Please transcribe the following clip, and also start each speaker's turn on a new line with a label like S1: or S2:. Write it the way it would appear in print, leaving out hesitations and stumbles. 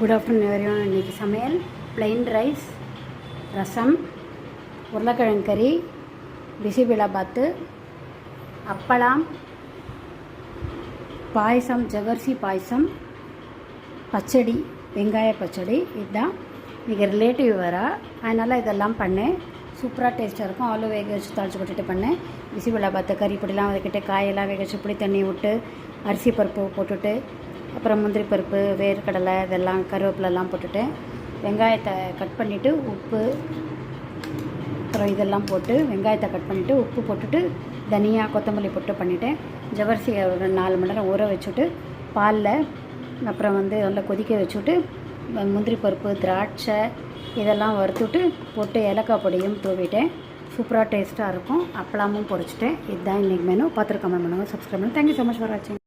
S1: Good afternoon everyone. இன்றைக்கி சமையல் plain rice, ரசம், உருளைக்கிழங்கு கறி, பிசிபிளாபாத்து, அப்பளம், பாயசம், ஜவ்வரிசி பாயசம், பச்சடி, வெங்காய பச்சடி. இதுதான் இன்றைக்கி ரிலேட்டிவ் வரா, அதனால் இதெல்லாம் பண்ணேன். சூப்பராக டேஸ்ட்டாக இருக்கும். ஆலு வேக வச்சு தாளித்து போட்டுட்டு பண்ணேன். பிசிபிளாபாத்து கறி பொடிலாம் வதக்கிட்டு காயெல்லாம் வேக வச்சு புளி தண்ணி விட்டு அரிசி பருப்பு போட்டுட்டு அப்புறம் முந்திரி பருப்பு, வேர்க்கடலை, இதெல்லாம் கருவேப்பிலெல்லாம் போட்டுட்டு வெங்காயத்தை கட் பண்ணிவிட்டு உப்பு அப்புறம் இதெல்லாம் போட்டு வெங்காயத்தை கட் பண்ணிவிட்டு உப்பு போட்டுட்டு தனியா கொத்தமல்லி போட்டு பண்ணிவிட்டேன். ஜவ்வரிசி ஒரு 4 மணி நேரம் ஊற வச்சுட்டு பாலில் அப்புறம் நல்லா கொதிக்க வச்சுட்டு முந்திரி பருப்பு, திராட்சை இதெல்லாம் வறுத்துட்டு போட்டு ஏலக்காய் பொடியும் தூவிட்டேன். சூப்பராக டேஸ்ட்டாக இருக்கும். அப்பளமும் பொரிச்சிட்டேன். இதுதான் இன்றைக்கி மெனு. பார்த்துட்டு கமெண்ட் பண்ணுங்கள், சப்ஸ்கிரைப் பண்ணுங்கள். தேங்க்யூ ஸோ மச் ஃபார் வாட்சிங்.